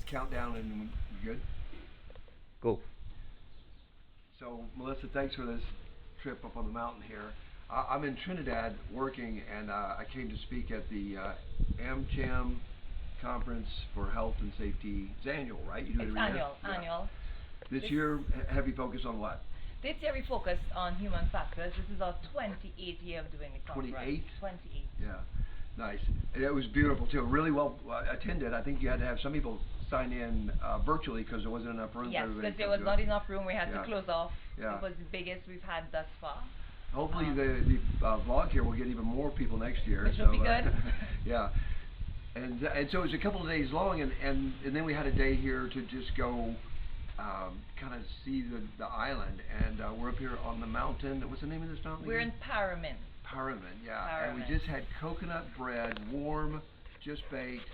countdown and you good? Go. So, Melissa, thanks for this trip up on the mountain here. I'm in Trinidad working, and I came to speak at the AmCham conference for health and safety. It's annual, right? You do it It's every year? annual, Yeah. annual. This year, heavy focus on what? This year we focused on human factors. This is our 28th year of doing the conference. 28? 28. Yeah, nice. And it was beautiful too. Really well attended. I think you had to have some people sign in virtually because there wasn't enough room Yes, for everybody. because there was not enough room. We had Yeah. to close off. Yeah. It was the biggest we've had thus far. Hopefully the vlog here will get even more people next year. Which will be good. Yeah. And so it was a couple of days long, and then we had a day here to just go kind of see the island, and we're up here on the mountain. What's the name of this mountain? We're again? in Paramin. Paramin, yeah. Paramin. And we just had coconut bread, warm, just baked,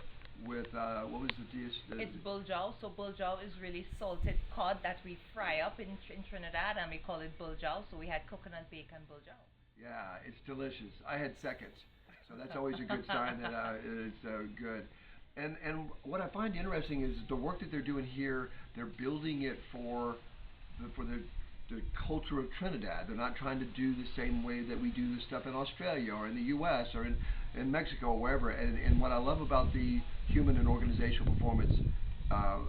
with what was the dish? It's buljao. So buljao is really salted cod that we fry up in Trinidad, and we call it buljao. So we had coconut bacon buljao. Yeah, it's delicious. I had seconds, so that's always a good sign that it's good. And what I find interesting is the work that they're doing here. They're building it for the culture of Trinidad. They're not trying to do the same way that we do the stuff in Australia or in the U.S. or in Mexico or wherever. And what I love about the human and organizational performance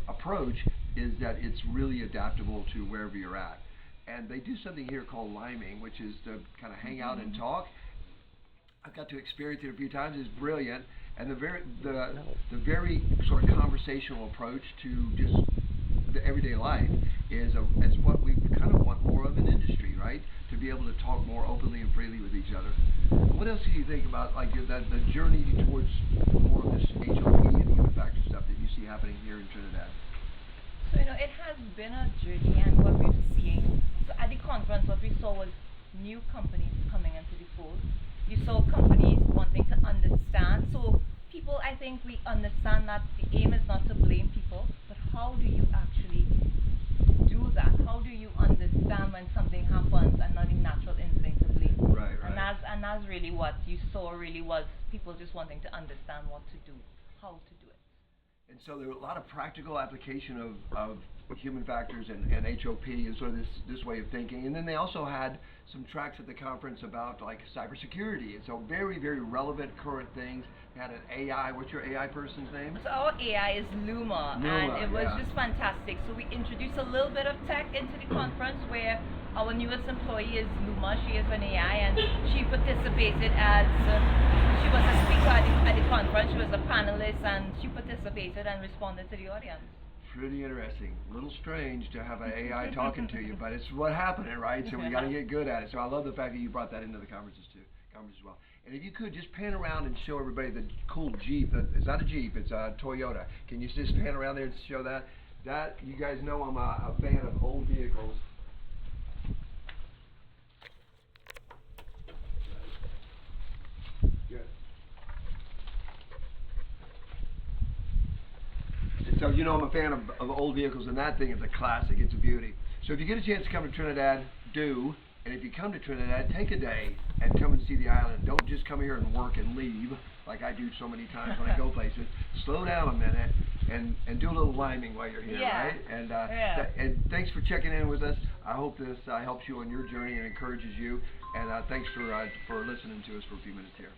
approach is that it's really adaptable to wherever you're at. And they do something here called liming, which is to kind of hang out and talk. I've got to experience it a few times. It's brilliant, and the very sort of conversational approach to just the everyday life is what we kind of want more of in industry, right? To be able to talk more openly and freely with each other. What else do you think about like the journey towards more of this HOP and human factor stuff that you see happening here in Trinidad? So it has been a journey, and what we've seen. So at the conference, what we saw was new companies coming into the fold. You saw companies wanting to understand. So people, I think we understand that the aim is not to blame people, but how do you actually do that? How do you understand when something happens and not a natural instinct to blame? Right. And that's really what you saw. Really was people just wanting to understand what to do, how to do it. And so there are a lot of practical application of human factors and HOP and sort of this way of thinking. And then they also had some tracks at the conference about like cybersecurity. And so very, very relevant current things. They had an AI. What's your AI person's name? So our AI is Luma, and it was just fantastic. So we introduced a little bit of tech into the conference where our newest employee is Luma. She is an AI, and she participated as she was a speaker at the conference. She was a panelist, and she participated and responded to the audience. Pretty interesting. A little strange to have an AI talking to you, but it's what happened, right? So we got to get good at it. So I love the fact that you brought that into the conferences as well. And if you could just pan around and show everybody the cool Jeep. It's not a Jeep, it's a Toyota. Can you just pan around there and show that? That, you guys know I'm a fan of old vehicles. Good. And so I'm a fan of old vehicles, and that thing is a classic. It's a beauty. So if you get a chance to come to Trinidad, do. And if you come to Trinidad, take a day and come and see the island. Don't just come here and work and leave like I do so many times when I go places. Slow down a minute and do a little liming while you're here, Yeah. right? And Yeah. And thanks for checking in with us. I hope this helps you on your journey and encourages you. And thanks for listening to us for a few minutes here.